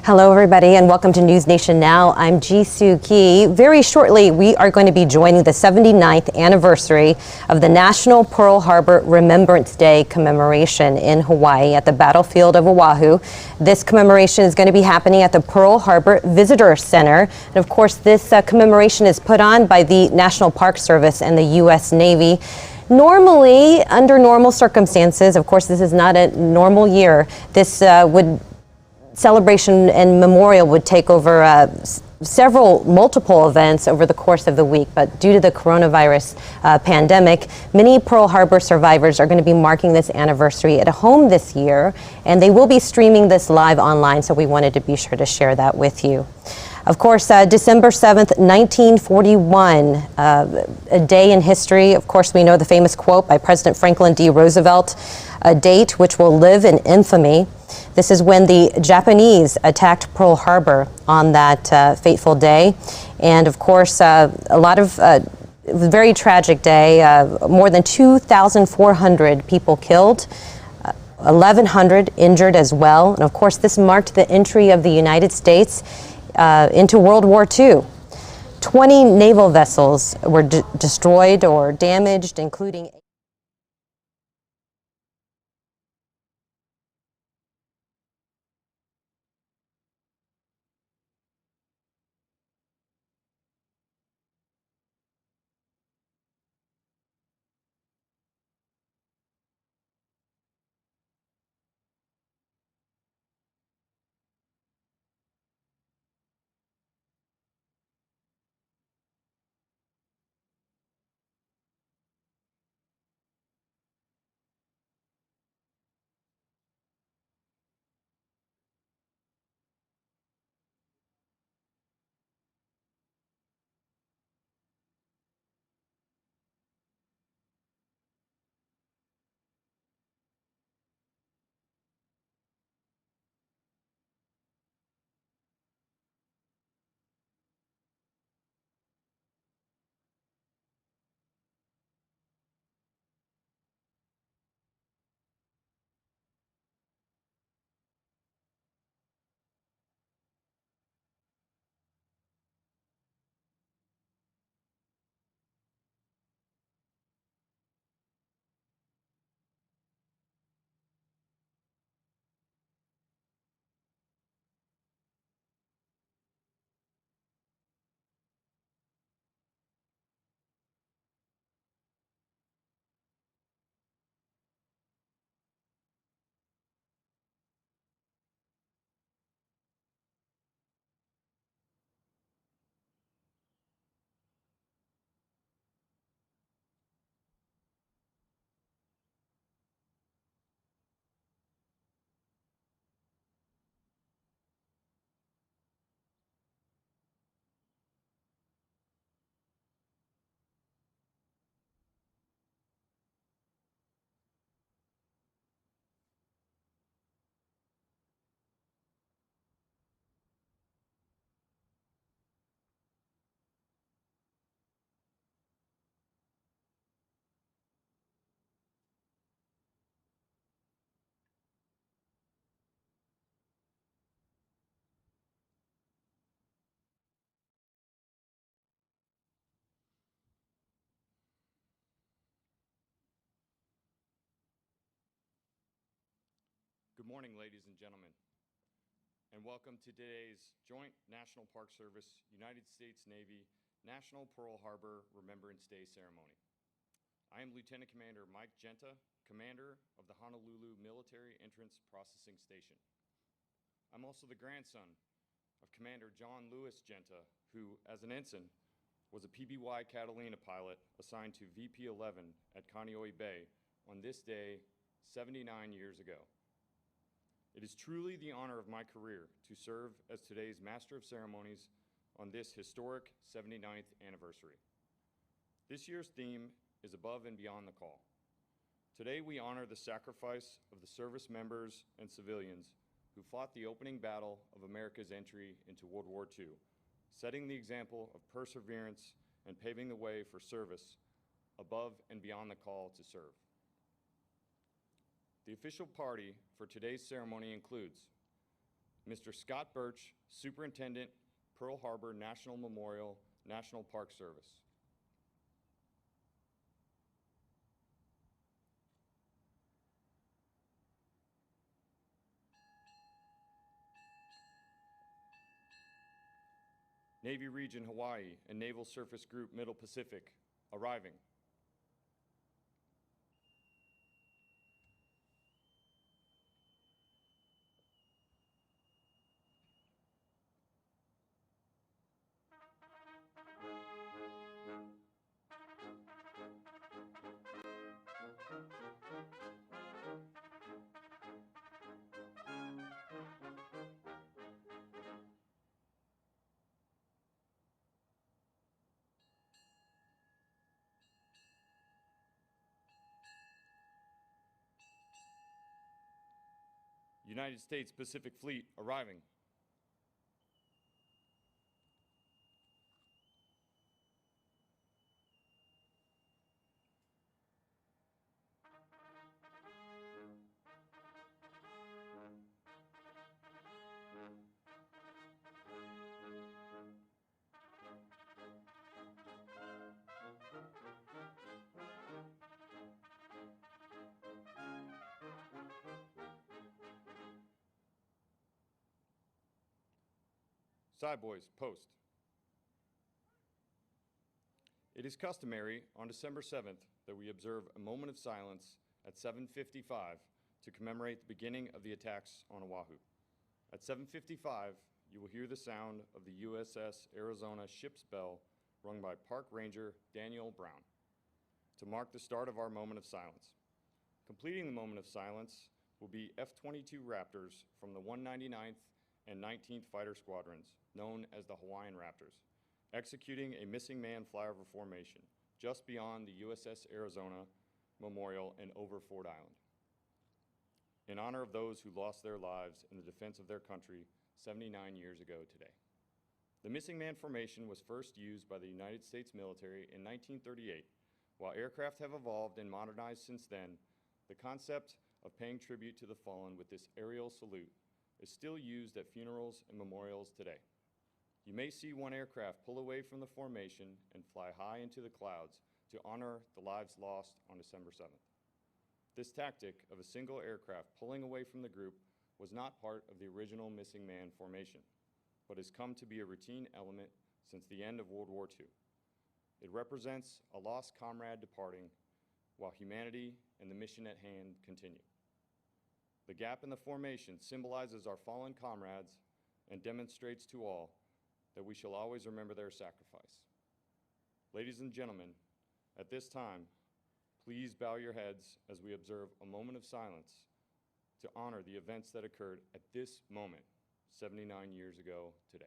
Hello, everybody, and welcome to NewsNation Now. I'm Jisoo Kee. Very shortly, we are going to be joining the 79th anniversary of the National Pearl Harbor Remembrance Day commemoration in Hawaii at the battlefield of Oahu. This commemoration is going to be happening at the Pearl Harbor Visitor Center. And of course, this commemoration is put on by the National Park Service and the U.S. Navy. Normally, under normal circumstances, of course, this is not a normal year, this celebration and memorial would take over multiple events over the course of the week, but due to the coronavirus pandemic, many Pearl Harbor survivors are going to be marking this anniversary at home this year, and they will be streaming this live online, so we wanted to be sure to share that with you. Of course, December 7th, 1941, a day in history. Of course, we know the famous quote by President Franklin D. Roosevelt, a date which will live in infamy. This is when the Japanese attacked Pearl Harbor on that fateful day. And of course, very tragic day, more than 2,400 people killed, 1,100 injured as well. And of course, this marked the entry of the United States into World War II. 20 naval vessels were destroyed or damaged, including Good morning, ladies and gentlemen, and welcome to today's Joint National Park Service, United States Navy, National Pearl Harbor Remembrance Day ceremony. I am Lieutenant Commander Mike Genta, Commander of the Honolulu Military Entrance Processing Station. I'm also the grandson of Commander John Lewis Genta, who, as an ensign, was a PBY Catalina pilot assigned to VP-11 at Kaneohe Bay on this day 79 years ago. It is truly the honor of my career to serve as today's Master of Ceremonies on this historic 79th anniversary. This year's theme is Above and Beyond the Call. Today we honor the sacrifice of the service members and civilians who fought the opening battle of America's entry into World War II, setting the example of perseverance and paving the way for service above and beyond the call to serve. The official party for today's ceremony includes Mr. Scott Birch, Superintendent, Pearl Harbor National Memorial, National Park Service. Navy Region Hawaii and Naval Surface Group Middle Pacific, arriving. United States Pacific Fleet, arriving. Side boys, post. It is customary on December 7th that we observe a moment of silence at 7:55 to commemorate the beginning of the attacks on Oahu. At 7:55, you will hear the sound of the USS Arizona ship's bell rung by Park Ranger Daniel Brown to mark the start of our moment of silence. Completing the moment of silence will be F-22 Raptors from the 199th and 19th Fighter Squadrons, known as the Hawaiian Raptors, executing a missing man flyover formation just beyond the USS Arizona Memorial and over Ford Island, in honor of those who lost their lives in the defense of their country 79 years ago today. The missing man formation was first used by the United States military in 1938. While aircraft have evolved and modernized since then, the concept of paying tribute to the fallen with this aerial salute is still used at funerals and memorials today. You may see one aircraft pull away from the formation and fly high into the clouds to honor the lives lost on December 7th. This tactic of a single aircraft pulling away from the group was not part of the original missing man formation, but has come to be a routine element since the end of World War II. It represents a lost comrade departing while humanity and the mission at hand continue. The gap in the formation symbolizes our fallen comrades and demonstrates to all that we shall always remember their sacrifice. Ladies and gentlemen, at this time, please bow your heads as we observe a moment of silence to honor the events that occurred at this moment 79 years ago today.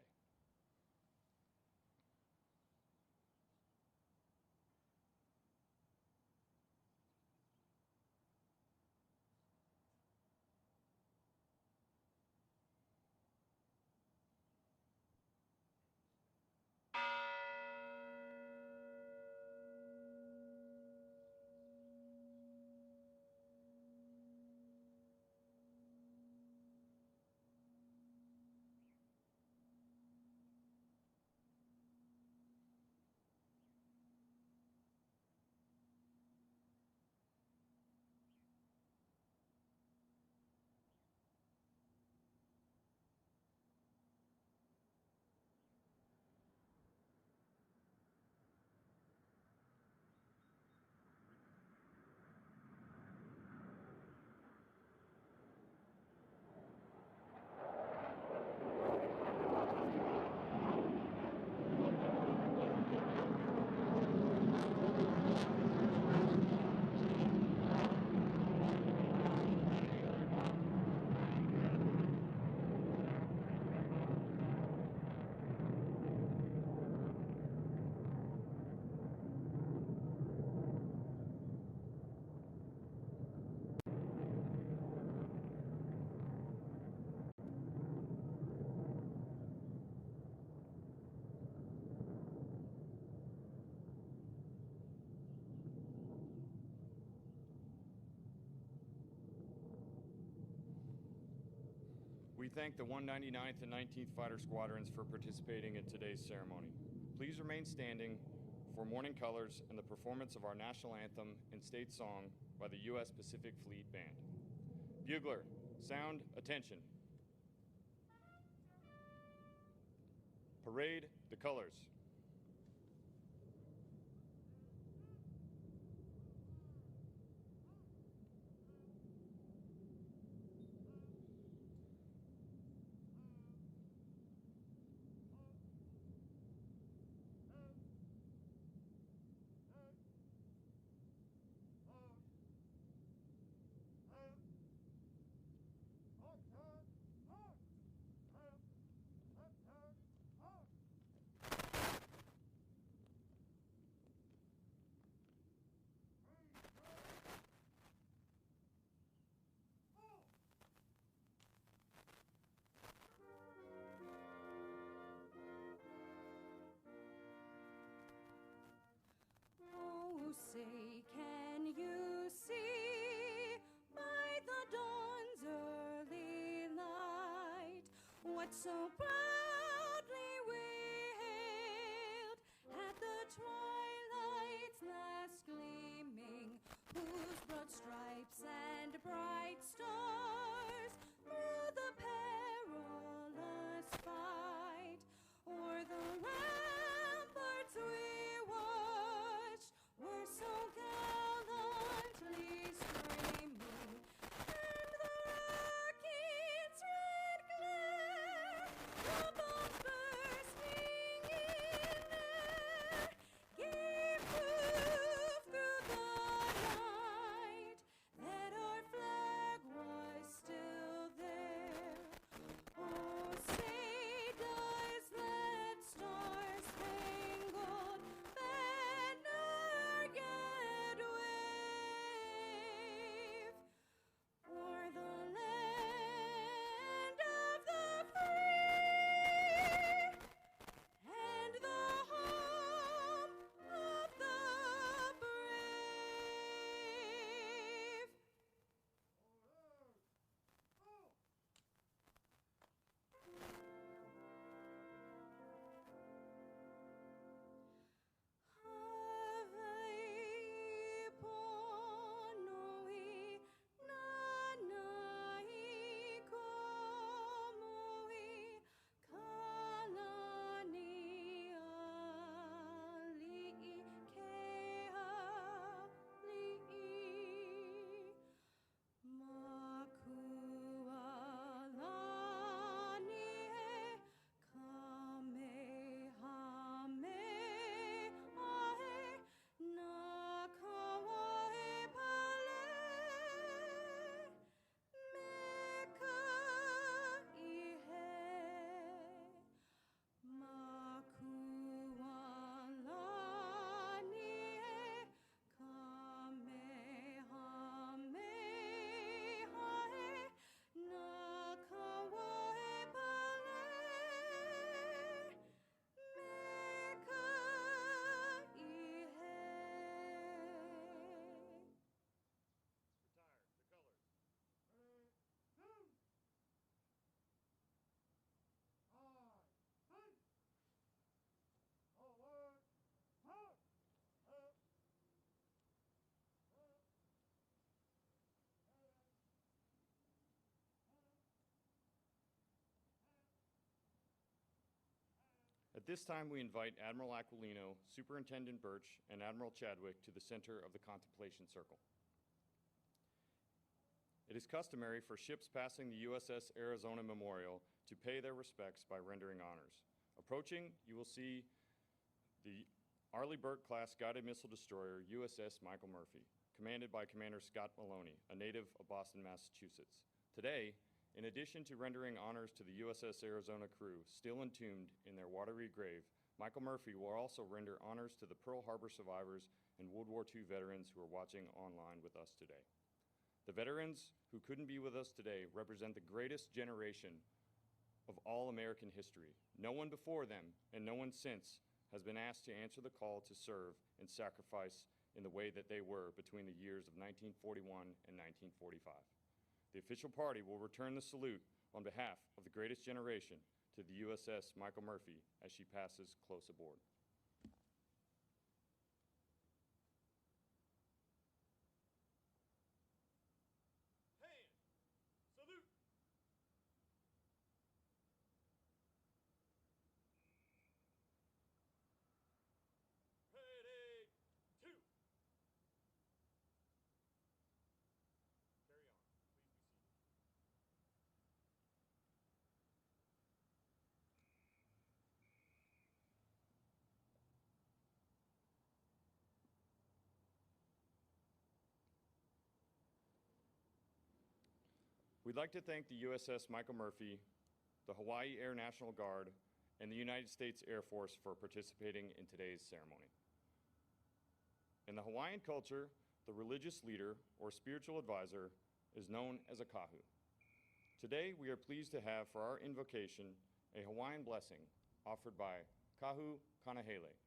We thank the 199th and 19th Fighter Squadrons for participating in today's ceremony. Please remain standing for Morning Colors and the performance of our national anthem and state song by the U.S. Pacific Fleet Band. Bugler, sound, attention. Parade the colors. Oh, say, can you see by the dawn's early light what so proudly we hailed at the twilight's last gleaming, whose broad stripes and bright stars through the perilous fight o'er the ramparts we watched were so gallantly streaming, and the rocket's red glare, the bombs bursting in air, gave proof through the night that our flag was still there. Oh, say does that star-spangled banner yet wave o'er the land of the free and the home of the brave? Hawaii pono'i nanai komo'i kalani ali'i ke ali'i Makualani e Kamehameha na Kauai pale meka ihe Makualani e Kamehameha na Kauai pale meka ihe. Retire the colors. At this time, we invite Admiral Aquilino, Superintendent Birch, and Admiral Chadwick to the center of the contemplation circle. It is customary for ships passing the USS Arizona Memorial to pay their respects by rendering honors. Approaching, you will see the Arleigh Burke-class guided missile destroyer USS Michael Murphy, commanded by Commander Scott Maloney, a native of Boston, Massachusetts. Today, in addition to rendering honors to the USS Arizona crew still entombed in their watery grave, Michael Murphy will also render honors to the Pearl Harbor survivors and World War II veterans who are watching online with us today. The veterans who couldn't be with us today represent the greatest generation of all American history. No one before them and no one since has been asked to answer the call to serve and sacrifice in the way that they were between the years of 1941 and 1945. The official party will return the salute on behalf of the greatest generation to the USS Michael Murphy as she passes close aboard. We'd like to thank the USS Michael Murphy, the Hawaii Air National Guard, and the United States Air Force for participating in today's ceremony. In the Hawaiian culture, the religious leader or spiritual advisor is known as a kahu. Today, we are pleased to have for our invocation a Hawaiian blessing offered by Kahu Kanahele.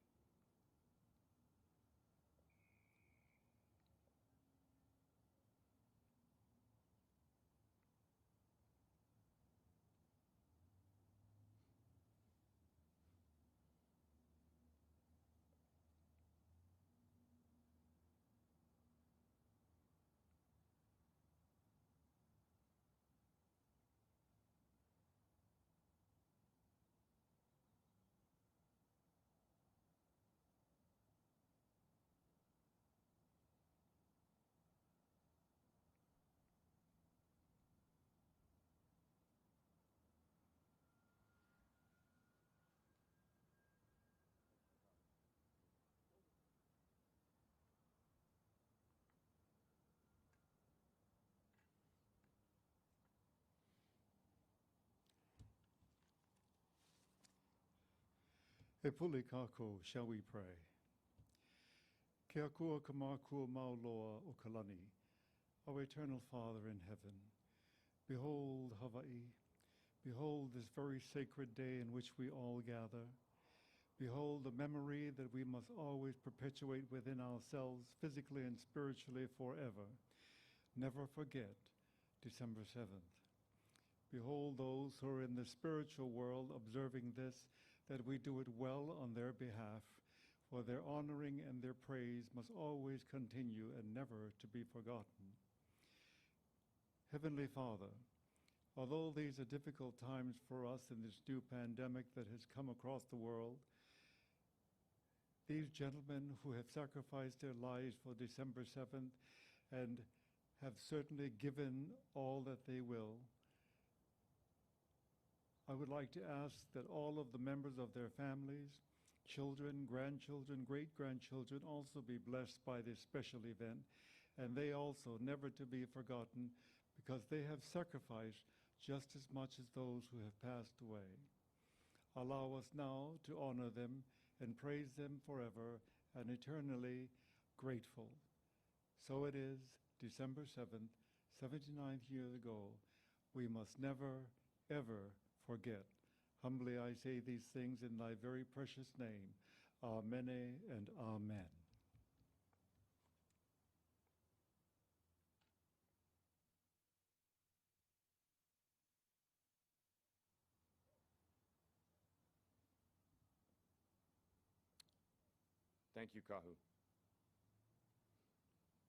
E puli kako, shall we pray? Ke akua kamakua mauloa o Kalani, our eternal Father in heaven, behold Hawaii, behold this very sacred day in which we all gather. Behold the memory that we must always perpetuate within ourselves, physically and spiritually forever. Never forget December 7th. Behold those who are in the spiritual world observing this, that we do it well on their behalf, for their honoring and their praise must always continue and never to be forgotten. Heavenly Father, although these are difficult times for us in this new pandemic that has come across the world, these gentlemen who have sacrificed their lives for December 7th and have certainly given all that they will, I would like to ask that all of the members of their families, children, grandchildren, great-grandchildren also be blessed by this special event, and they also never to be forgotten, because they have sacrificed just as much as those who have passed away. Allow us now to honor them and praise them forever and eternally grateful. So it is, December 7th, 79 years ago, we must never, ever forget. Humbly I say these things in thy very precious name. Amen and amen. Thank you, Kahu.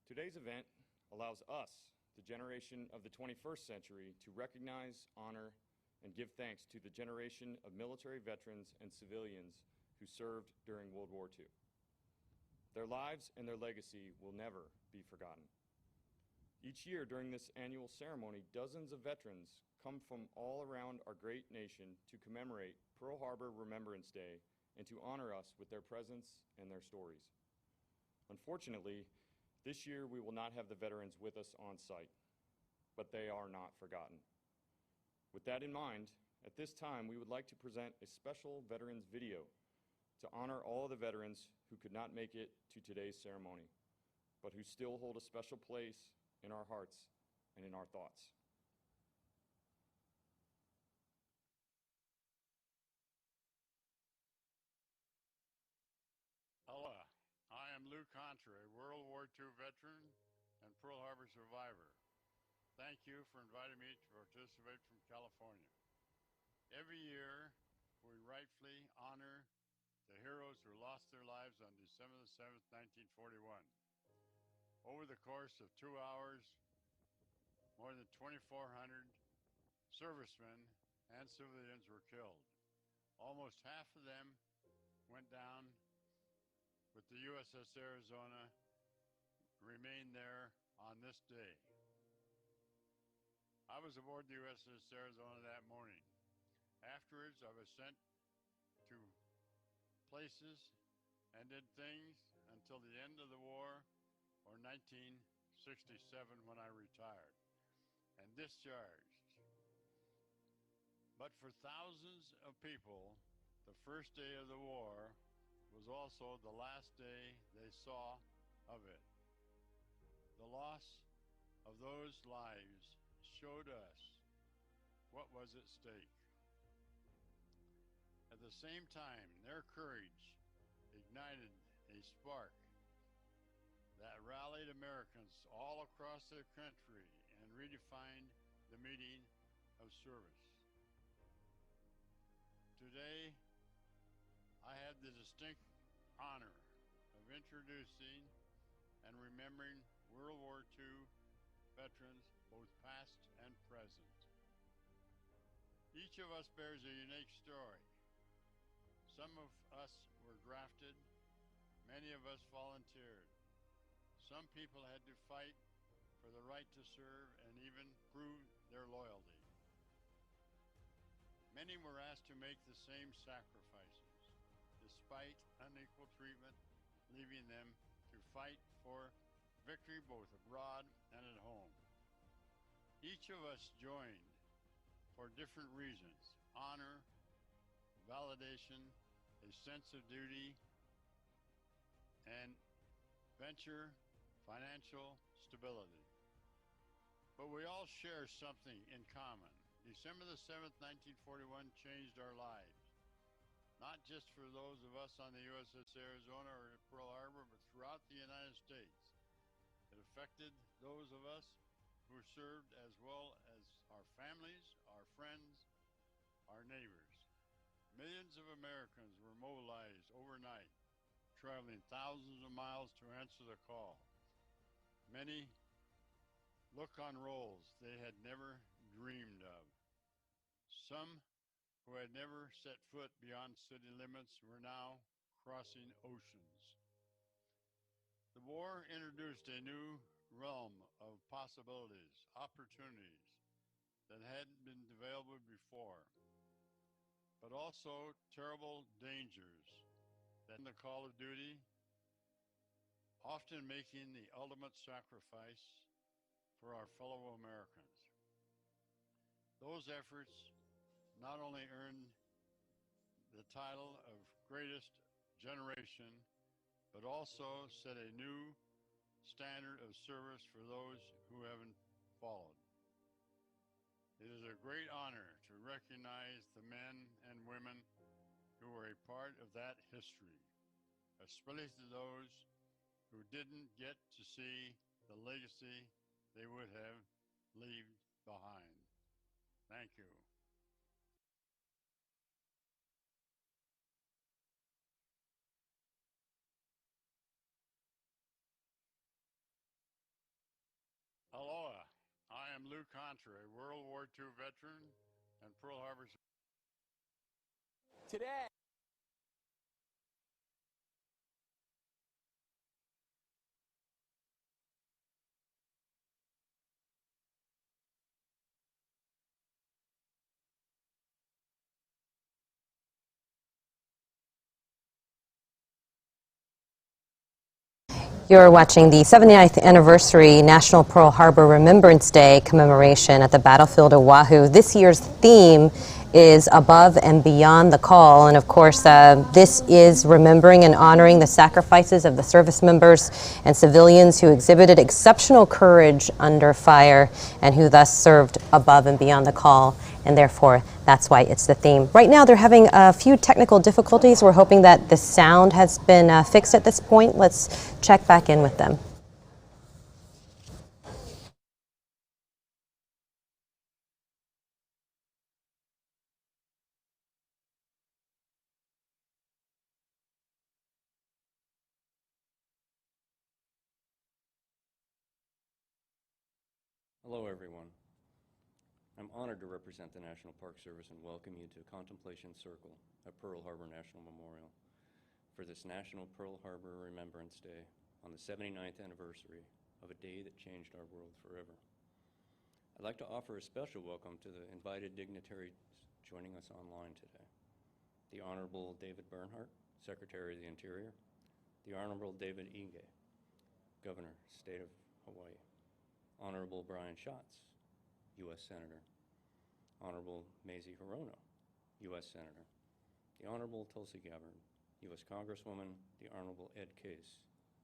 Today's event allows us, the generation of the 21st century, to recognize, honor, and give thanks to the generation of military veterans and civilians who served during World War II. Their lives and their legacy will never be forgotten. Each year during this annual ceremony, dozens of veterans come from all around our great nation to commemorate Pearl Harbor Remembrance Day and to honor us with their presence and their stories. Unfortunately, this year we will not have the veterans with us on site, but they are not forgotten. With that in mind, at this time we would like to present a special veterans video to honor all of the veterans who could not make it to today's ceremony, but who still hold a special place in our hearts and in our thoughts. Aloha, I am Lou Contra, a World War II veteran and Pearl Harbor survivor. Thank you for inviting me to participate from California. Every year, we rightfully honor the heroes who lost their lives on December the 7th, 1941. Over the course of 2 hours, more than 2,400 servicemen and civilians were killed. Almost half of them went down with the USS Arizona, remained there on this day. I was aboard the USS Arizona that morning. Afterwards, I was sent to places and did things until the end of the war, or 1967, when I retired and discharged. But for thousands of people, the first day of the war was also the last day they saw of it. The loss of those lives showed us what was at stake. At the same time, their courage ignited a spark that rallied Americans all across the country and redefined the meaning of service. Today, I have the distinct honor of introducing and remembering World War II veterans, both past and present. Each of us bears a unique story. Some of us were drafted, many of us volunteered. Some people had to fight for the right to serve and even prove their loyalty. Many were asked to make the same sacrifices, despite unequal treatment, leaving them to fight for victory both abroad and at home. Each of us joined for different reasons: honor, validation, a sense of duty, and venture financial stability. But we all share something in common. December the 7th, 1941 changed our lives, not just for those of us on the USS Arizona or at Pearl Harbor, but throughout the United States. It affected those of us who served, as well as our families, our friends, our neighbors. Millions of Americans were mobilized overnight, traveling thousands of miles to answer the call. Many look on roles they had never dreamed of. Some who had never set foot beyond city limits were now crossing oceans. The war introduced a new realm of possibilities, opportunities that hadn't been available before, but also terrible dangers that the call of duty, often making the ultimate sacrifice for our fellow Americans. Those efforts not only earned the title of greatest generation, but also set a new standard of service for those who haven't followed. It is a great honor to recognize the men and women who were a part of that history, especially to those who didn't get to see the legacy they would have left behind. Thank you. Aloha, I am Lou Contra, a World War II veteran and Pearl Harbor. Today, You're watching the 79th anniversary National Pearl Harbor Remembrance Day commemoration at the battlefield Oahu. This year's theme is Above and Beyond the Call. And of course, this is remembering and honoring the sacrifices of the service members and civilians who exhibited exceptional courage under fire and who thus served above and beyond the call. And therefore, that's why it's the theme. Right now, they're having a few technical difficulties. We're hoping that the sound has been fixed at this point. Let's check back in with them. Hello, everyone. I'm honored to represent the National Park Service and welcome you to Contemplation Circle at Pearl Harbor National Memorial for this National Pearl Harbor Remembrance Day on the 79th anniversary of a day that changed our world forever. I'd like to offer a special welcome to the invited dignitaries joining us online today. The Honorable David Bernhardt, Secretary of the Interior, the Honorable David Ige, Governor, State of Hawaii, Honorable Brian Schatz, U.S. Senator, Honorable Mazie Hirono, U.S. Senator, the Honorable Tulsi Gabbard, U.S. Congresswoman, the Honorable Ed Case,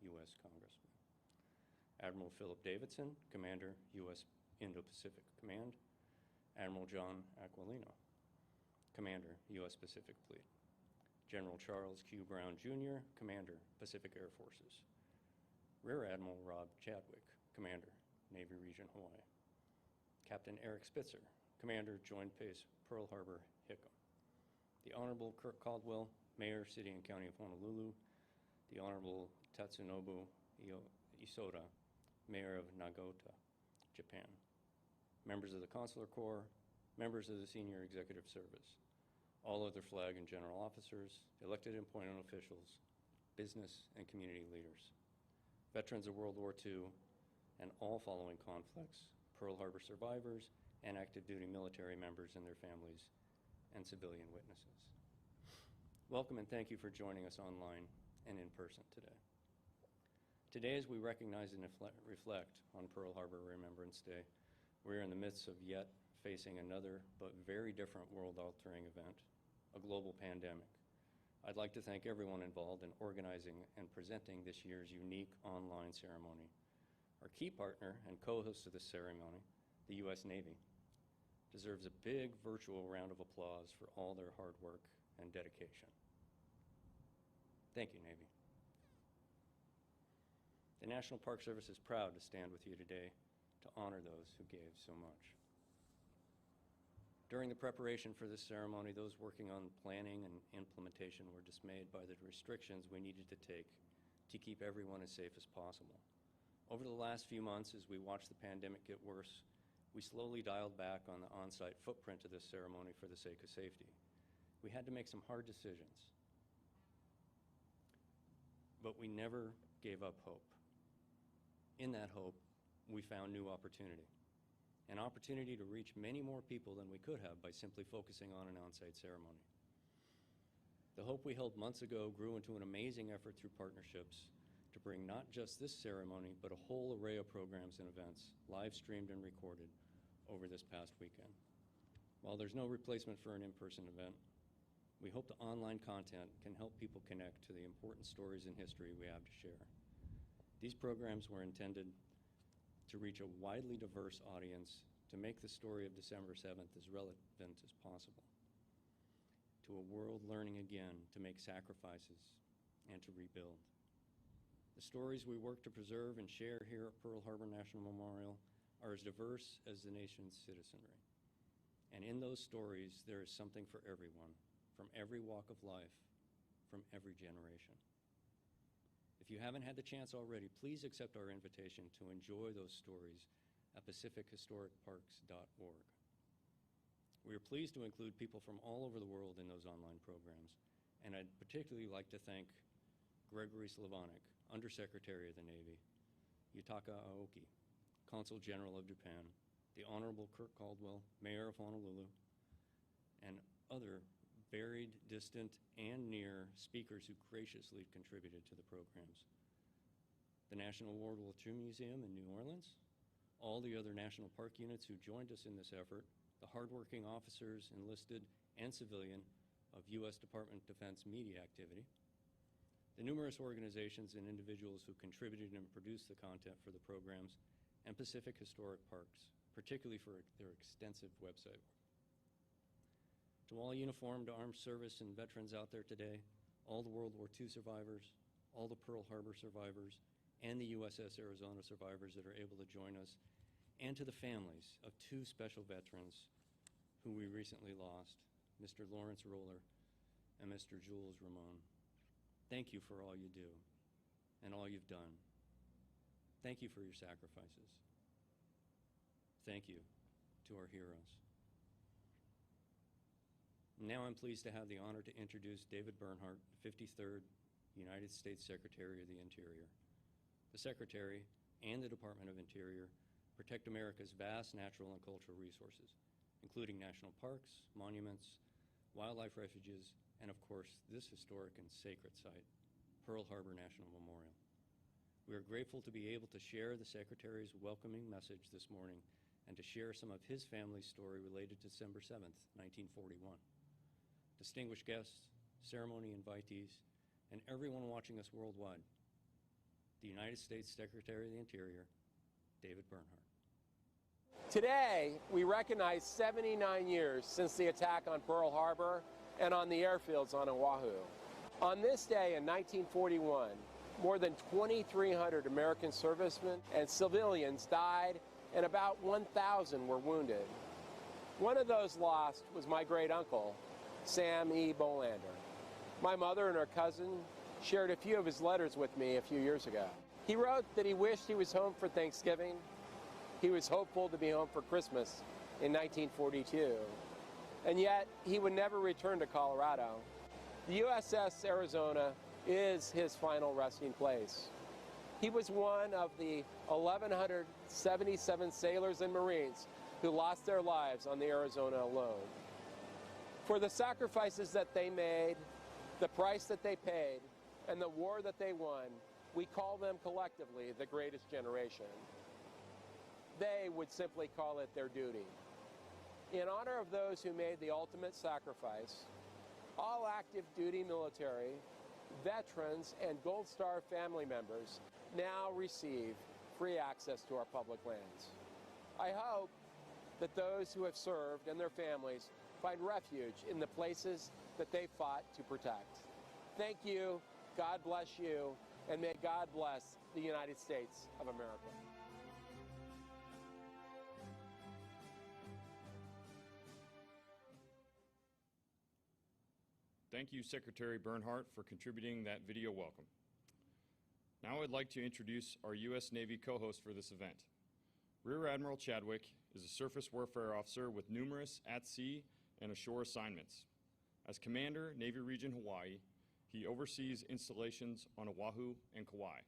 U.S. Congressman, Admiral Philip Davidson, Commander, U.S. Indo-Pacific Command, Admiral John Aquilino, Commander, U.S. Pacific Fleet, General Charles Q. Brown, Jr., Commander, Pacific Air Forces, Rear Admiral Rob Chadwick, Commander, Navy Region Hawaii, Captain Eric Spitzer, Commander, Joint Base Pearl Harbor, Hickam, the Honorable Kirk Caldwell, Mayor, City and County of Honolulu, the Honorable Tatsunobu Isoda, Mayor of Nagota, Japan, members of the Consular Corps, members of the Senior Executive Service, all other flag and general officers, elected and appointed officials, business and community leaders, veterans of World War II, and all following conflicts, Pearl Harbor survivors, and active duty military members and their families, and civilian witnesses. Welcome and thank you for joining us online and in person today. Today, as we recognize and reflect on Pearl Harbor Remembrance Day, we're in the midst of yet facing another but very different world-altering event, a global pandemic. I'd like to thank everyone involved in organizing and presenting this year's unique online ceremony. Our key partner and co-host of this ceremony, the U.S. Navy, deserves a big virtual round of applause for all their hard work and dedication. Thank you, Navy. The National Park Service is proud to stand with you today to honor those who gave so much. During the preparation for this ceremony, those working on planning and implementation were dismayed by the restrictions we needed to take to keep everyone as safe as possible. Over the last few months, as we watched the pandemic get worse, we slowly dialed back on the on-site footprint of this ceremony for the sake of safety. We had to make some hard decisions, but we never gave up hope. In that hope, we found new opportunity, an opportunity to reach many more people than we could have by simply focusing on an on-site ceremony. The hope we held months ago grew into an amazing effort through partnerships to bring not just this ceremony, but a whole array of programs and events, live streamed and recorded over this past weekend. While there's no replacement for an in-person event, we hope the online content can help people connect to the important stories and history we have to share. These programs were intended to reach a widely diverse audience to make the story of December 7th as relevant as possible, to a world learning again to make sacrifices and to rebuild. The stories we work to preserve and share here at Pearl Harbor National Memorial are as diverse as the nation's citizenry. And in those stories, there is something for everyone, from every walk of life, from every generation. If you haven't had the chance already, please accept our invitation to enjoy those stories at pacifichistoricparks.org. We are pleased to include people from all over the world in those online programs, and I'd particularly like to thank Gregory Slavonic, Undersecretary of the Navy, Yutaka Aoki, Consul General of Japan, the Honorable Kirk Caldwell, Mayor of Honolulu, and other varied, distant, and near speakers who graciously contributed to the programs. The National World War II Museum in New Orleans, all the other national park units who joined us in this effort, the hardworking officers, enlisted and civilian, of U.S. Department of Defense media activity, the numerous organizations and individuals who contributed and produced the content for the programs, and Pacific Historic Parks, particularly for their extensive website work. To all uniformed armed service and veterans out there today, all the World War II survivors, all the Pearl Harbor survivors, and the USS Arizona survivors that are able to join us, and to the families of two special veterans who we recently lost, Mr. Lawrence Roller and Mr. Jules Ramon. Thank you for all you do and all you've done. Thank you for your sacrifices. thank you to our heroes. Now I'm pleased to have the honor to introduce David Bernhardt, 53rd United States Secretary of the Interior. The Secretary and the Department of Interior protect America's vast natural and cultural resources, including national parks, monuments, wildlife refuges, and of course, this historic and sacred site, Pearl Harbor National Memorial. We are grateful to be able to share the Secretary's welcoming message this morning and to share some of his family's story related to December 7th, 1941. Distinguished guests, ceremony invitees, and everyone watching us worldwide, the United States Secretary of the Interior, David Bernhardt. Today, we recognize 79 years since the attack on Pearl Harbor and on the airfields on Oahu. On this day in 1941, more than 2,300 American servicemen and civilians died and about 1,000 were wounded. One of those lost was my great uncle, Sam E. Bolander. My mother and her cousin shared a few of his letters with me a few years ago. He wrote that he wished he was home for Thanksgiving. He was hopeful to be home for Christmas in 1942. And yet, he would never return to Colorado. The USS Arizona is his final resting place. He was one of the 1,177 sailors and Marines who lost their lives on the Arizona alone. For the sacrifices that they made, the price that they paid, and the war that they won, we call them collectively the greatest generation. They would simply call it their duty. In honor of those who made the ultimate sacrifice, all active duty military, veterans, and Gold Star family members now receive free access to our public lands. I hope that those who have served and their families find refuge in the places that they fought to protect. Thank you, God bless you, and may God bless the United States of America. Thank you, Secretary Bernhardt, for contributing that video welcome. Now I'd like to introduce our U.S. Navy co-host for this event. Rear Admiral Chadwick is a surface warfare officer with numerous at-sea and ashore assignments. As Commander, Navy Region Hawaii, he oversees installations on Oahu and Kauai,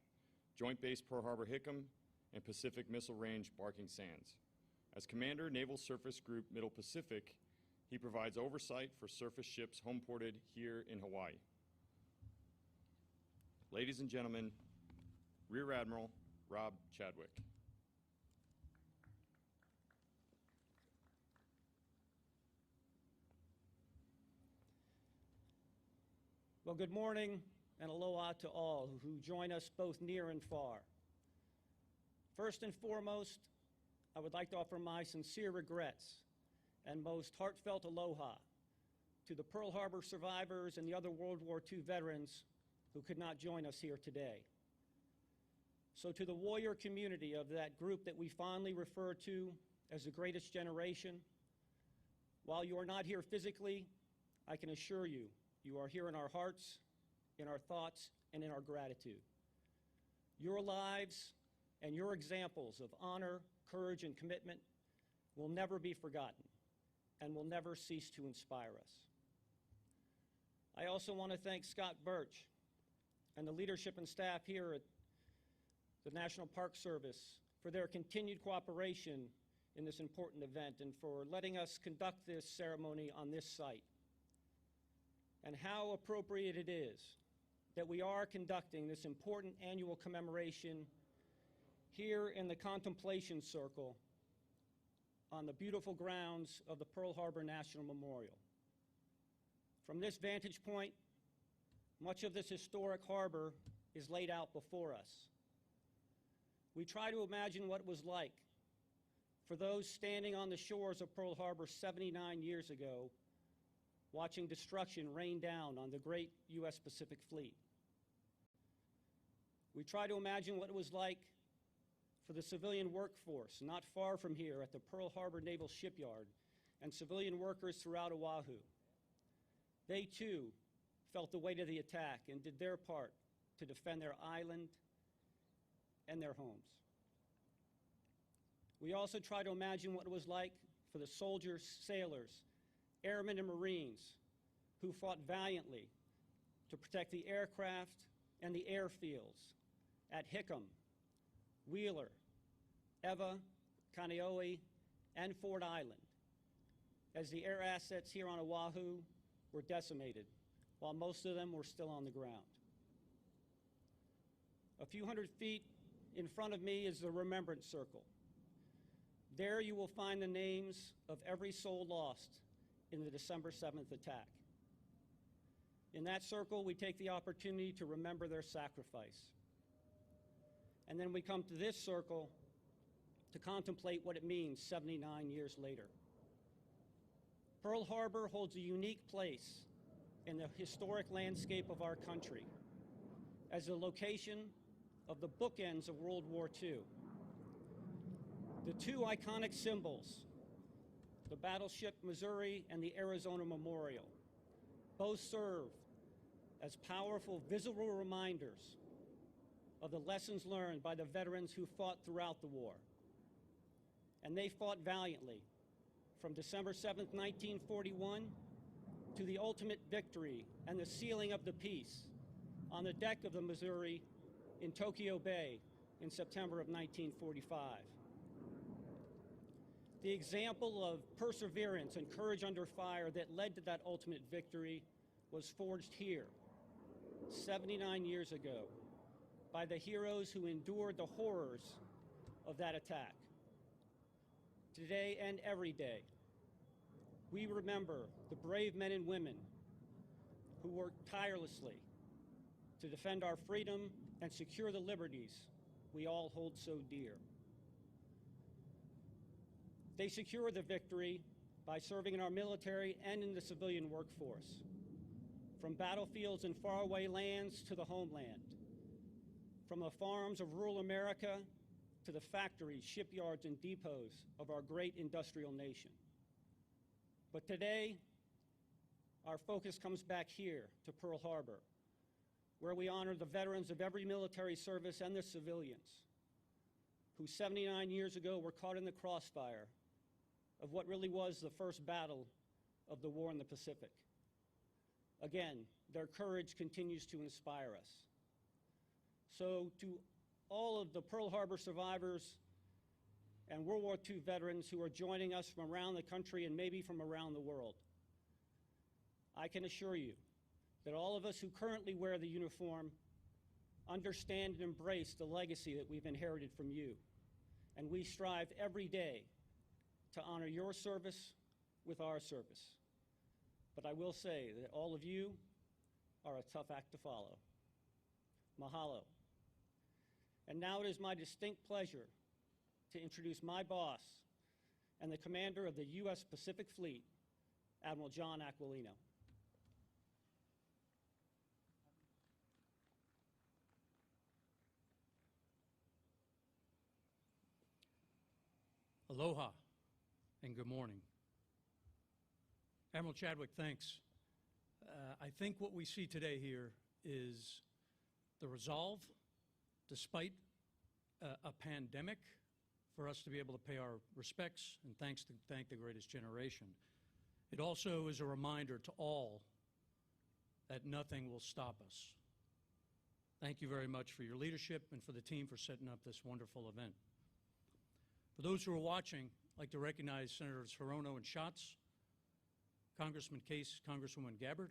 Joint Base Pearl Harbor Hickam, and Pacific Missile Range Barking Sands. As Commander, Naval Surface Group Middle Pacific, he provides oversight for surface ships homeported here in Hawaii. Ladies and gentlemen, Rear Admiral Rob Chadwick. Well, good morning and aloha to all who join us both near and far. First and foremost, I would like to offer my sincere regrets and most heartfelt aloha to the Pearl Harbor survivors and the other World War II veterans who could not join us here today. So to the warrior community of that group that we fondly refer to as the greatest generation, while you are not here physically, I can assure you, you are here in our hearts, in our thoughts, and in our gratitude. Your lives and your examples of honor, courage, and commitment will never be forgotten and will never cease to inspire us. I also want to thank Scott Birch and the leadership and staff here at the National Park Service for their continued cooperation in this important event and for letting us conduct this ceremony on this site. And how appropriate it is that we are conducting this important annual commemoration here in the Contemplation Circle on the beautiful grounds of the Pearl Harbor National Memorial. From this vantage point, much of this historic harbor is laid out before us. We try to imagine what it was like for those standing on the shores of Pearl Harbor 79 years ago, watching destruction rain down on the great U.S. Pacific Fleet. We try to imagine what it was like for the civilian workforce not far from here at the Pearl Harbor Naval Shipyard and civilian workers throughout Oahu. They too felt the weight of the attack and did their part to defend their island and their homes. We also try to imagine what it was like for the soldiers, sailors, airmen, and Marines who fought valiantly to protect the aircraft and the airfields at Hickam, Wheeler, Eva, Kaneohe, and Ford Island, as the air assets here on Oahu were decimated, while most of them were still on the ground. A few hundred feet in front of me is the Remembrance Circle. There you will find the names of every soul lost in the December 7th attack. In that circle, we take the opportunity to remember their sacrifice. And then we come to this circle to contemplate what it means 79 years later. Pearl Harbor holds a unique place in the historic landscape of our country as the location of the bookends of World War II. The two iconic symbols, the battleship Missouri and the Arizona Memorial, both serve as powerful visual reminders of the lessons learned by the veterans who fought throughout the war. And they fought valiantly from December 7th, 1941 to the ultimate victory and the sealing of the peace on the deck of the Missouri in Tokyo Bay in September of 1945. The example of perseverance and courage under fire that led to that ultimate victory was forged here 79 years ago by the heroes who endured the horrors of that attack. Today and every day, we remember the brave men and women who worked tirelessly to defend our freedom and secure the liberties we all hold so dear. They secured the victory by serving in our military and in the civilian workforce, from battlefields in faraway lands to the homeland, from the farms of rural America to the factories, shipyards, and depots of our great industrial nation. But today, our focus comes back here to Pearl Harbor, where we honor the veterans of every military service and the civilians who 79 years ago were caught in the crossfire of what really was the first battle of the war in the Pacific. Again, their courage continues to inspire us. So to all of the Pearl Harbor survivors and World War II veterans who are joining us from around the country and maybe from around the world, I can assure you that all of us who currently wear the uniform understand and embrace the legacy that we've inherited from you. And we strive every day to honor your service with our service. But I will say that all of you are a tough act to follow. Mahalo. And now it is my distinct pleasure to introduce my boss and the commander of the U.S. Pacific Fleet, Admiral John Aquilino. Aloha and good morning. Admiral Chadwick, thanks. I think what we see today here is the resolve, despite a pandemic, for us to be able to pay our respects and thank the greatest generation. It also is a reminder to all that nothing will stop us. Thank you very much for your leadership and for the team for setting up this wonderful event. For those who are watching, I'd like to recognize Senators Hirono and Schatz, Congressman Case, Congresswoman Gabbard.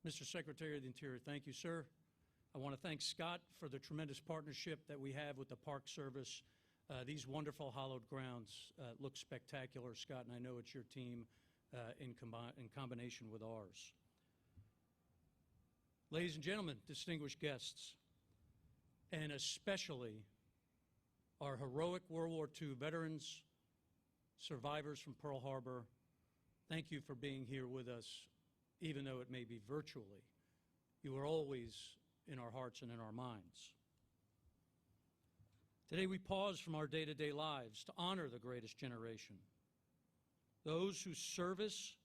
Mr. Secretary of the Interior, thank you, sir. I want to thank Scott for the tremendous partnership that we have with the Park Service. These wonderful hallowed grounds look spectacular, Scott, and I know it's your team in combination with ours. Ladies and gentlemen, distinguished guests, and especially our heroic World War II veterans, survivors from Pearl Harbor, thank you for being here with us, even though it may be virtually. You are always in our hearts and in our minds. Today we pause from our day-to-day lives to honor the greatest generation, those whose service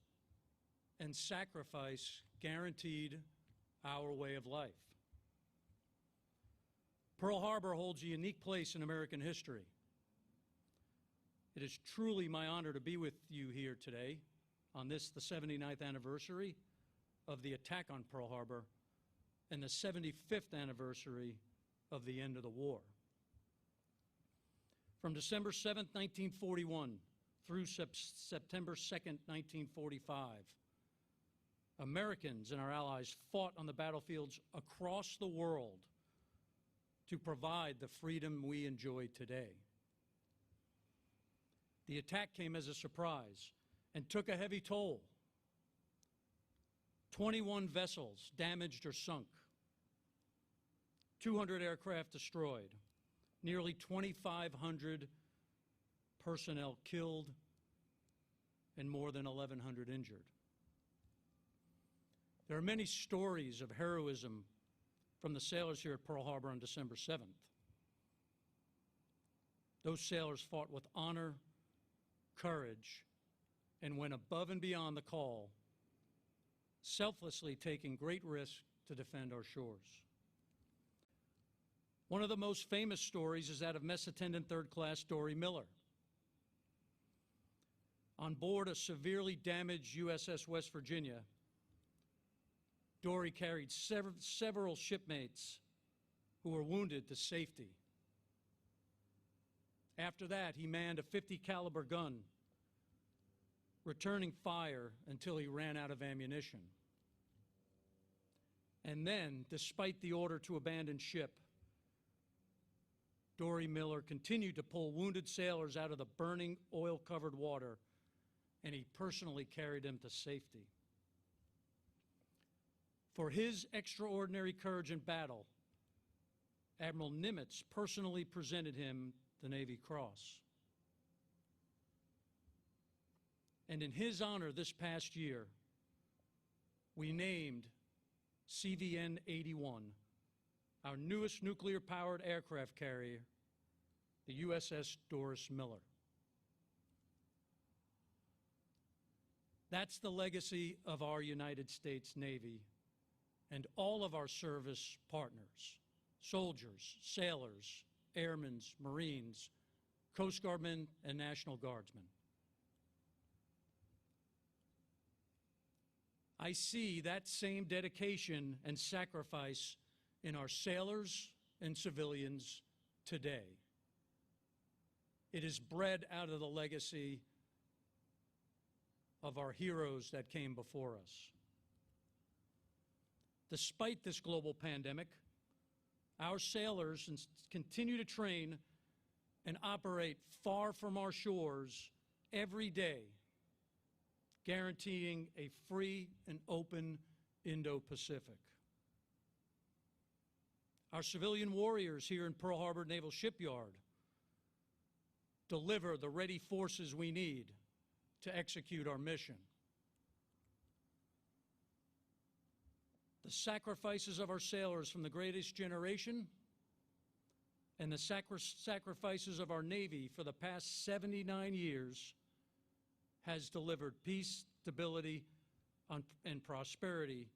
and sacrifice guaranteed our way of life. Pearl Harbor holds a unique place in American history. It is truly my honor to be with you here today on this, the 79th anniversary of the attack on Pearl Harbor and the 75th anniversary of the end of the war. From December 7th, 1941 through September 2nd, 1945, Americans and our allies fought on the battlefields across the world to provide the freedom we enjoy today. The attack came as a surprise and took a heavy toll. 21 vessels damaged or sunk, 200 aircraft destroyed, nearly 2,500 personnel killed, and more than 1,100 injured. There are many stories of heroism from the sailors here at Pearl Harbor on December 7th. Those sailors fought with honor, courage, and went above and beyond the call, selflessly taking great risks to defend our shores. One of the most famous stories is that of Mess Attendant Third Class Dory Miller. On board a severely damaged USS West Virginia, Dory carried several shipmates who were wounded to safety. After that, he manned a .50 caliber gun, returning fire until he ran out of ammunition. And then, despite the order to abandon ship, Dory Miller continued to pull wounded sailors out of the burning oil-covered water, and he personally carried them to safety. For his extraordinary courage in battle, Admiral Nimitz personally presented him the Navy Cross. And in his honor this past year, we named CVN-81, our newest nuclear-powered aircraft carrier, the USS Doris Miller. That's the legacy of our United States Navy and all of our service partners, soldiers, sailors, airmen, Marines, Coast Guardmen, and National Guardsmen. I see that same dedication and sacrifice in our sailors and civilians today. It is bred out of the legacy of our heroes that came before us. Despite this global pandemic, our sailors continue to train and operate far from our shores every day, guaranteeing a free and open Indo-Pacific. Our civilian warriors here in Pearl Harbor Naval Shipyard deliver the ready forces we need to execute our mission. The sacrifices of our sailors from the greatest generation and the sacrifices of our Navy for the past 79 years has delivered peace, stability, and prosperity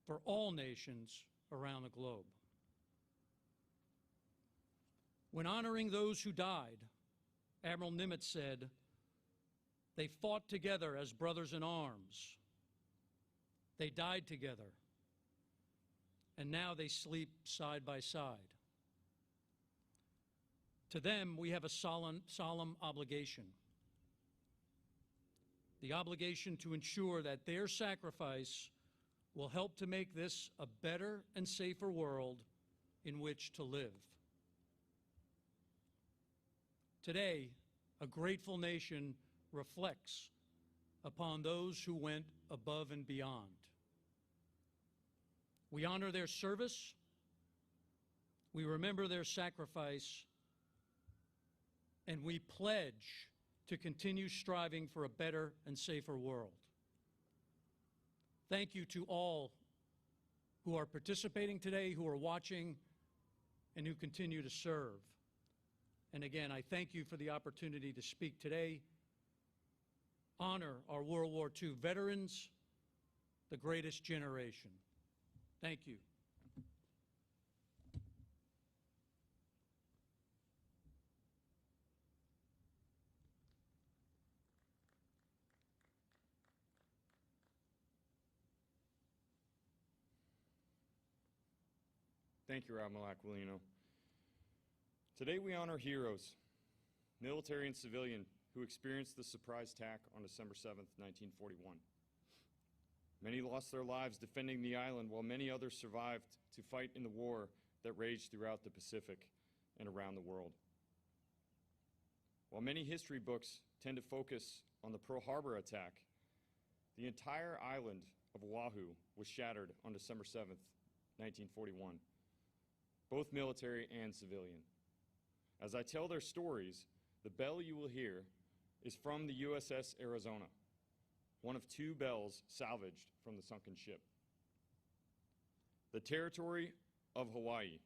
for all nations around the globe. When honoring those who died, Admiral Nimitz said, "They fought together as brothers in arms. They died together, and now they sleep side by side." To them, we have a solemn obligation. The obligation to ensure that their sacrifice will help to make this a better and safer world in which to live. Today, a grateful nation reflects upon those who went above and beyond. We honor their service, we remember their sacrifice, and we pledge to continue striving for a better and safer world. Thank you to all who are participating today, who are watching, and who continue to serve. And again, I thank you for the opportunity to speak today, honor our World War II veterans, the greatest generation. Thank you. Thank you, Rob Aquilino. Today we honor heroes, military and civilian, who experienced the surprise attack on December 7th, 1941. Many lost their lives defending the island, while many others survived to fight in the war that raged throughout the Pacific and around the world. While many history books tend to focus on the Pearl Harbor attack, the entire island of Oahu was shattered on December 7th, 1941, both military and civilian. As I tell their stories, the bell you will hear is from the USS Arizona, one of two bells salvaged from the sunken ship. The territory of Hawaii.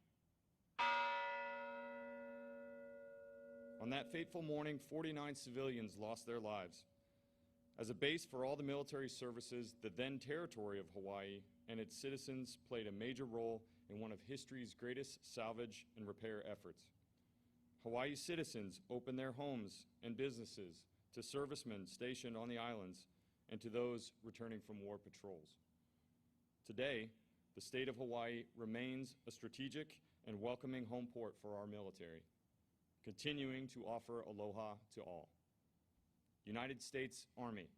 On that fateful morning, 49 civilians lost their lives. As a base for all the military services, the then territory of Hawaii and its citizens played a major role in one of history's greatest salvage and repair efforts. Hawaii citizens opened their homes and businesses to servicemen stationed on the islands and to those returning from war patrols. Today, the state of Hawaii remains a strategic and welcoming home port for our military, continuing to offer aloha to all. United States Army.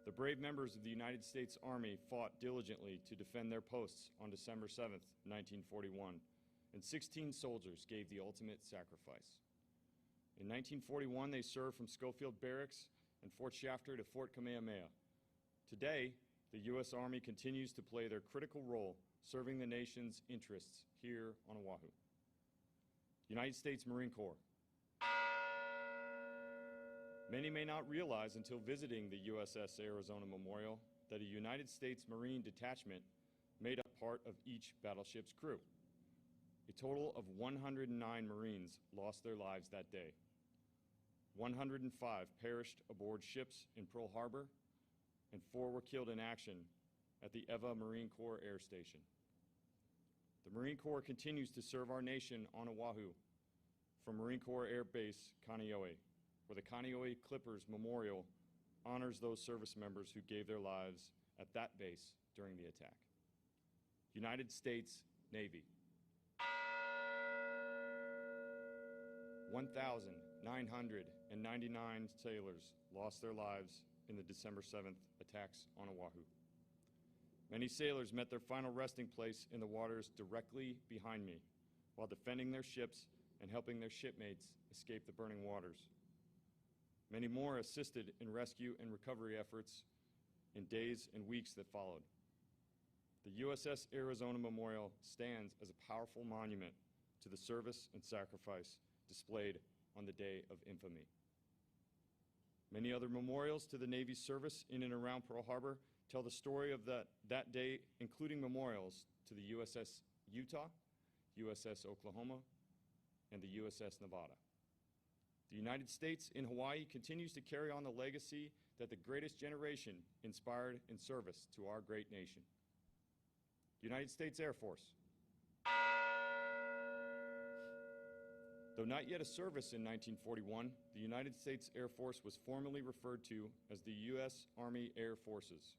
The brave members of the United States Army fought diligently to defend their posts on December 7th, 1941, and 16 soldiers gave the ultimate sacrifice. In 1941, they served from Schofield Barracks and Fort Shafter to Fort Kamehameha. Today, the U.S. Army continues to play their critical role serving the nation's interests here on Oahu. United States Marine Corps. Many may not realize until visiting the Uss Arizona Memorial that a United States Marine detachment made up part of each battleship's crew. A total of 109 Marines lost their lives that day. 105 perished aboard ships in Pearl Harbor, and 4 were killed in action at the Eva Marine Corps Air Station. The Marine Corps continues to serve our nation on Oahu from Marine Corps Air Base Kaneohe, where the Kaneohe Clippers Memorial honors those service members who gave their lives at that base during the attack. United States Navy. 1,999 sailors lost their lives in the December 7th attacks on Oahu. Many sailors met their final resting place in the waters directly behind me while defending their ships and helping their shipmates escape the burning waters. Many more assisted in rescue and recovery efforts in days and weeks that followed. The USS Arizona Memorial stands as a powerful monument to the service and sacrifice displayed on the day of infamy. Many other memorials to the Navy's service in and around Pearl Harbor tell the story of that day, including memorials to the USS Utah, USS Oklahoma, and the USS Nevada. The United States in Hawaii continues to carry on the legacy that the greatest generation inspired in service to our great nation. United States Air Force. Though not yet a service in 1941, the United States Air Force was formerly referred to as the U.S. Army Air Forces,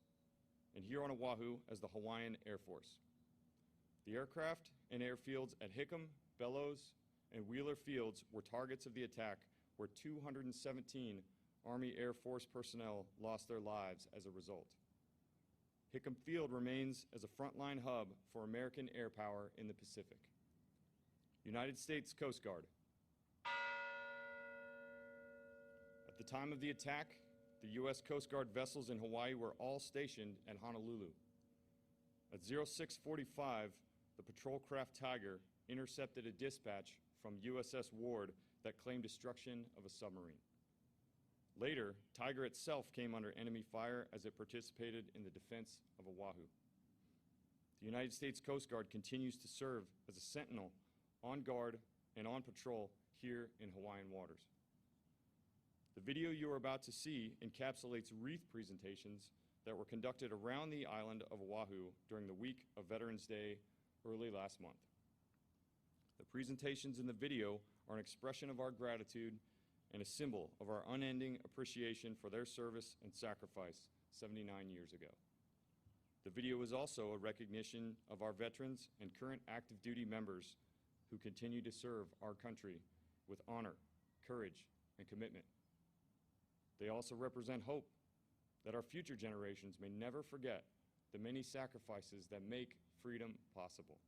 and here on Oahu as the Hawaiian Air Force. The aircraft and airfields at Hickam, Bellows, and Wheeler Fields were targets of the attack, where 217 Army Air Force personnel lost their lives as a result. Hickam Field remains as a frontline hub for American air power in the Pacific. United States Coast Guard. At the time of the attack, the U.S. Coast Guard vessels in Hawaii were all stationed at Honolulu. At 0645, the patrol craft Tiger intercepted a dispatch from USS Ward that claimed destruction of a submarine. Later, Tiger itself came under enemy fire as it participated in the defense of Oahu. The United States Coast Guard continues to serve as a sentinel on guard and on patrol here in Hawaiian waters. The video you are about to see encapsulates wreath presentations that were conducted around the island of Oahu during the week of Veterans Day early last month. The presentations in the video are an expression of our gratitude and a symbol of our unending appreciation for their service and sacrifice 79 years ago. The video is also a recognition of our veterans and current active duty members who continue to serve our country with honor, courage, and commitment. They also represent hope that our future generations may never forget the many sacrifices that make freedom possible.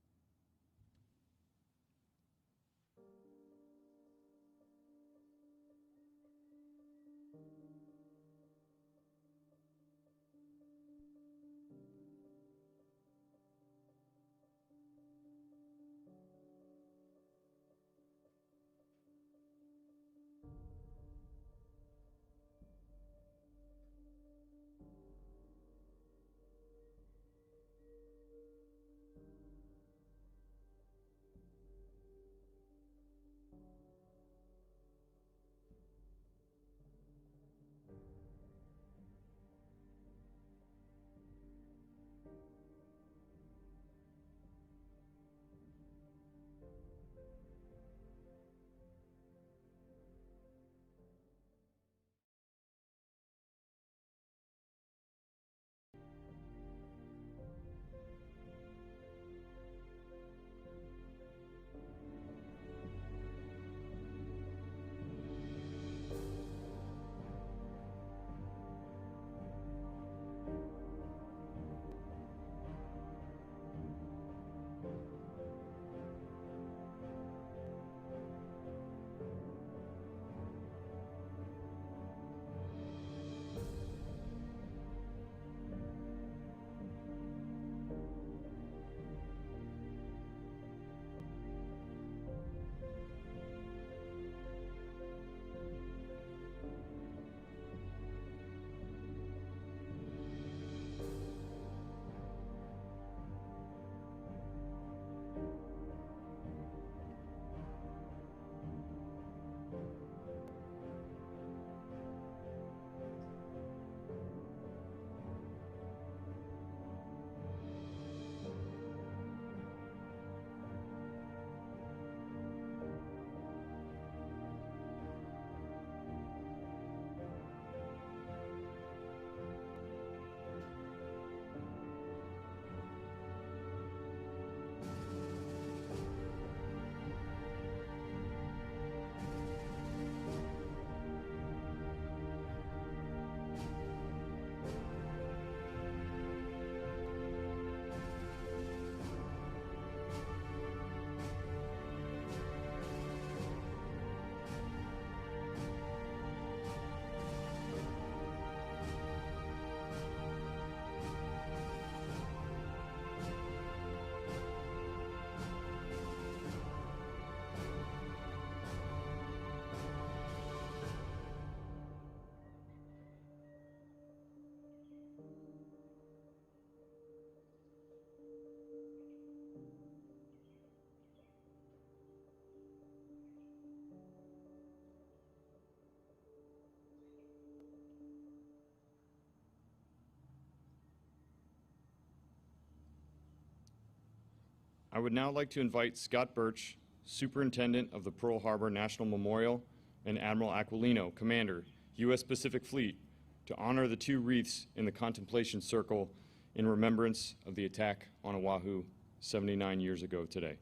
I would now like to invite Scott Birch, Superintendent of the Pearl Harbor National Memorial, and Admiral Aquilino, Commander, U.S. Pacific Fleet, to honor the two wreaths in the contemplation circle in remembrance of the attack on Oahu 79 years ago today.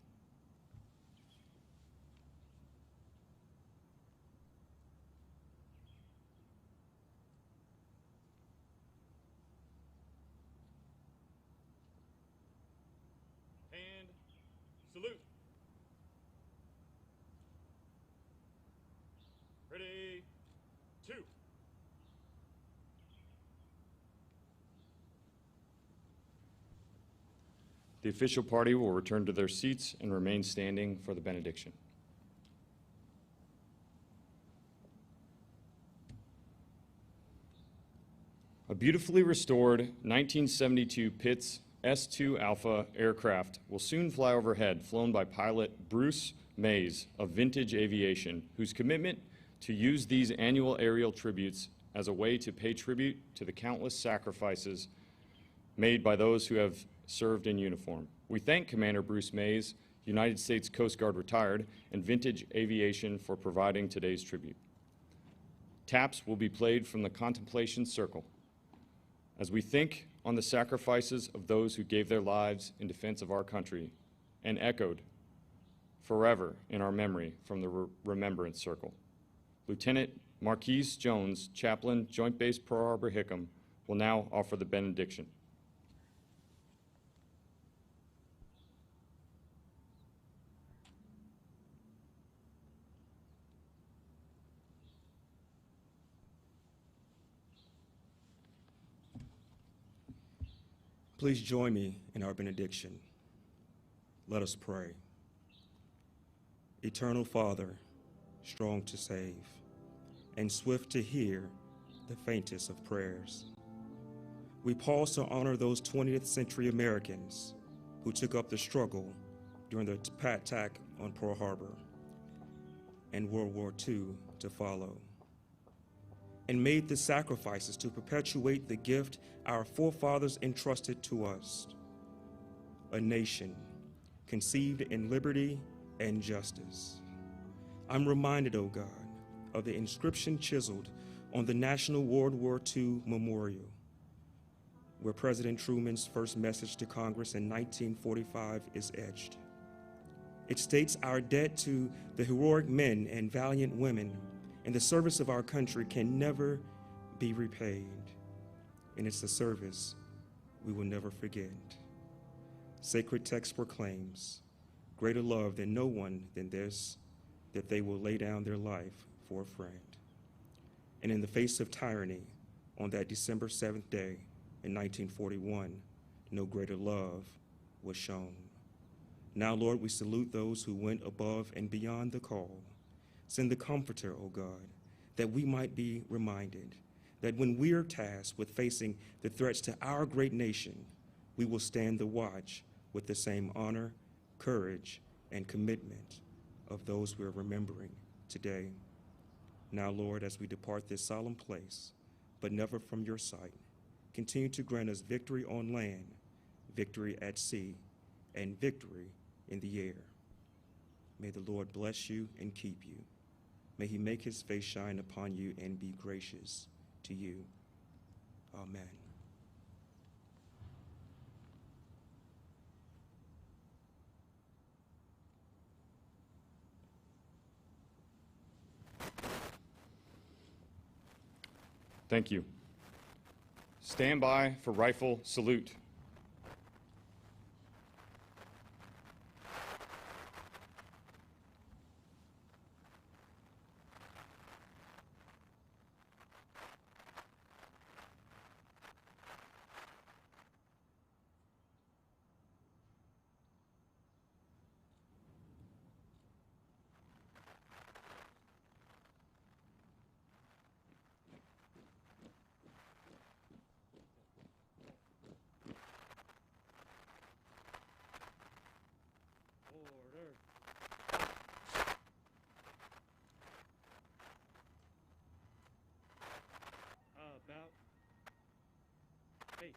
And salute. Ready, two. The official party will return to their seats and remain standing for the benediction. A beautifully restored 1972 Pitts S-2 Alpha aircraft will soon fly overhead, flown by pilot Bruce Mays of Vintage Aviation, whose commitment to use these annual aerial tributes as a way to pay tribute to the countless sacrifices made by those who have served in uniform. We thank Commander Bruce Mays, United States Coast Guard retired, and Vintage Aviation for providing today's tribute. Taps will be played from the Contemplation Circle. As we think on the sacrifices of those who gave their lives in defense of our country and echoed forever in our memory from the Remembrance Circle, Lieutenant Marquise Jones, Chaplain, Joint Base Pearl Harbor Hickam, will now offer the benediction. Please join me in our benediction. Let us pray. Eternal Father, strong to save, and swift to hear the faintest of prayers, we pause to honor those 20th century Americans who took up the struggle during the attack on Pearl Harbor and World War II to follow, and made the sacrifices to perpetuate the gift our forefathers entrusted to us, a nation conceived in liberty and justice. I'm reminded, O God, of the inscription chiseled on the National World War II Memorial, where President Truman's first message to Congress in 1945 is etched. It states our debt to the heroic men and valiant women in the service of our country can never be repaid, and it's a service we will never forget. Sacred text proclaims, greater love than no one than this, that they will lay down their life for a friend. And in the face of tyranny, on that December 7th day in 1941, no greater love was shown. Now, Lord, we salute those who went above and beyond the call. Send the Comforter, O God, that we might be reminded that when we are tasked with facing the threats to our great nation, we will stand the watch with the same honor, courage, and commitment of those we are remembering today. Now, Lord, as we depart this solemn place, but never from your sight, continue to grant us victory on land, victory at sea, and victory in the air. May the Lord bless you and keep you. May he make his face shine upon you and be gracious to you. Amen. Thank you. Stand by for rifle salute. About face.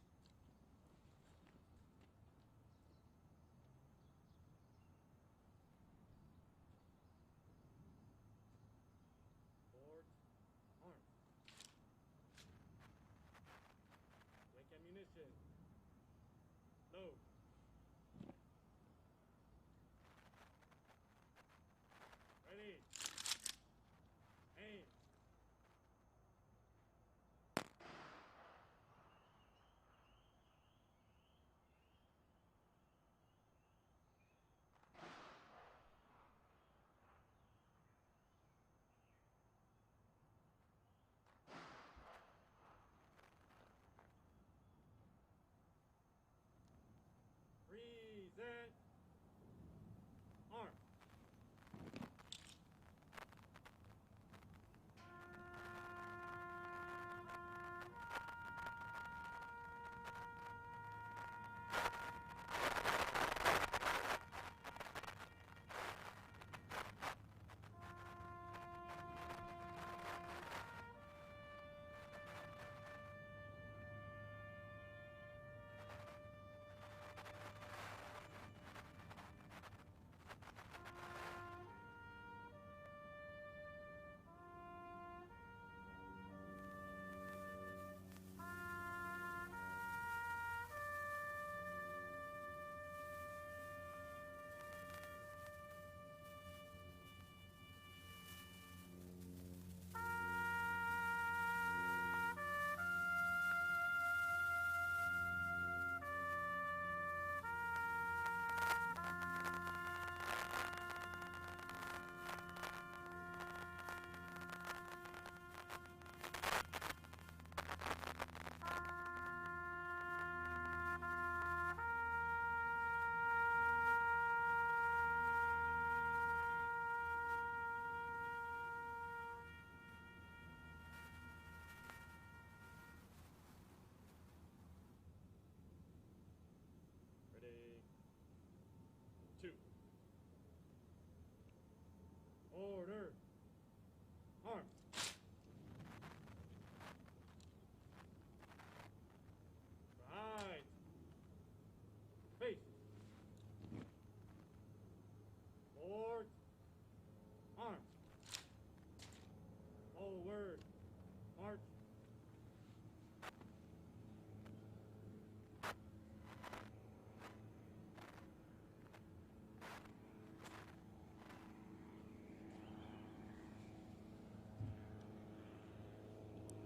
Forward, arm. Wake ammunition. Load. Ready. Aim.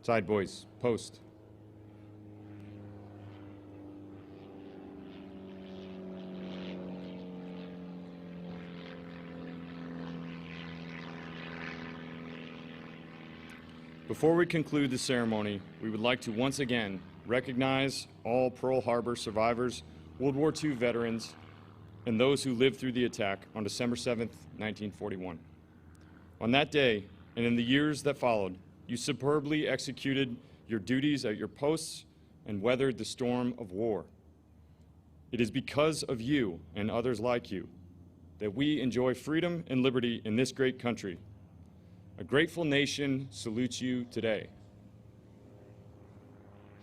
Side boys, post. Before we conclude the ceremony, we would like to once again recognize all Pearl Harbor survivors, World War II veterans, and those who lived through the attack on December 7th, 1941. On that day, and in the years that followed, you superbly executed your duties at your posts and weathered the storm of war. It is because of you and others like you that we enjoy freedom and liberty in this great country. A grateful nation salutes you today.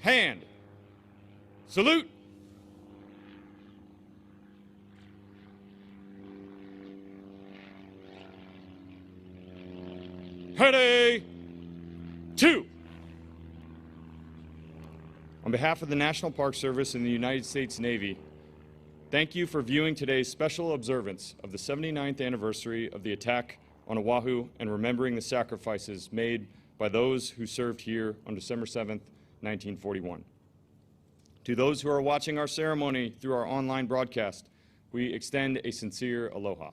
Hand. Salute. Ready. 2. On behalf of the National Park Service and the United States Navy, thank you for viewing today's special observance of the 79th anniversary of the attack on Oahu and remembering the sacrifices made by those who served here on December 7th, 1941. To those who are watching our ceremony through our online broadcast, we extend a sincere aloha.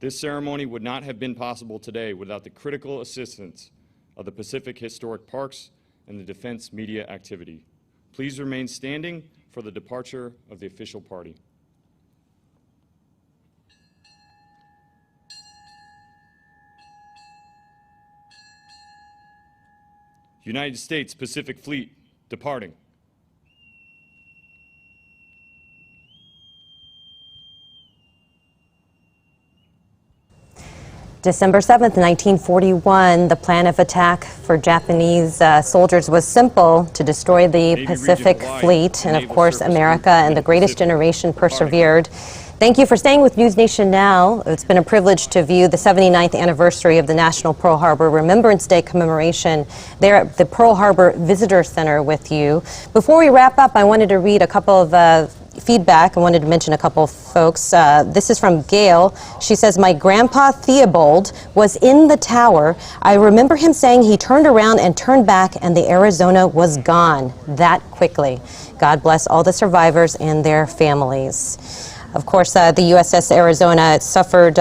This ceremony would not have been possible today without the critical assistance of the Pacific Historic Parks and the Defense Media Activity. Please remain standing for the departure of the official party. United States Pacific Fleet departing. December 7th, 1941, the plan of attack for Japanese soldiers was simple: to destroy the Navy Pacific Region Hawaii Fleet. And of Naval course, Surface America Group and the greatest Pacific generation departing. persevered. Thank you for staying with NewsNation Now. It's been a privilege to view the 79th anniversary of the National Pearl Harbor Remembrance Day commemoration there at the Pearl Harbor Visitor Center with you. Before we wrap up, I wanted to read a couple of feedback. I wanted to mention a couple of folks. This is from Gail. She says, my grandpa Theobald was in the tower. I remember him saying he turned around and turned back and the Arizona was gone that quickly. God bless all the survivors and their families. Of course, the Uss Arizona suffered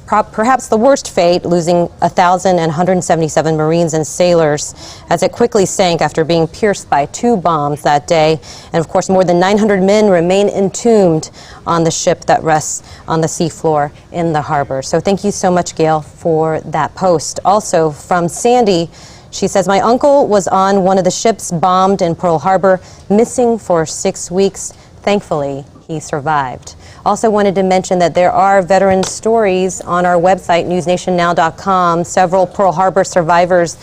perhaps the worst fate, losing 1,177 Marines and sailors as it quickly sank after being pierced by 2 bombs that day. And of course, more than 900 men remain entombed on the ship that rests on the seafloor in the harbor. So thank you so much, Gail, for that post. Also from Sandy, she says, my uncle was on one of the ships bombed in Pearl Harbor, missing for 6 weeks. Thankfully, he survived. Also wanted to mention that there are veteran stories on our website, newsnationnow.com. Several Pearl Harbor survivors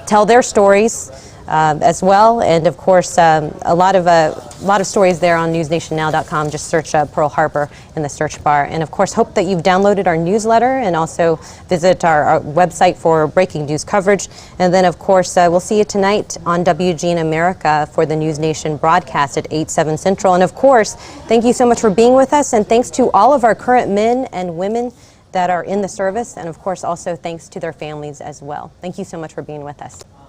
tell their stories as well, and of course a lot of stories there on newsnationnow.com. Just search Pearl Harbor in the search bar, and of course hope that you've downloaded our newsletter and also visit our website for breaking news coverage. And then of course we'll see you tonight on WGN America for the News Nation broadcast at 8/7 Central. And of course, thank you so much for being with us, and thanks to all of our current men and women that are in the service, and of course also thanks to their families as well. Thank you so much for being with us.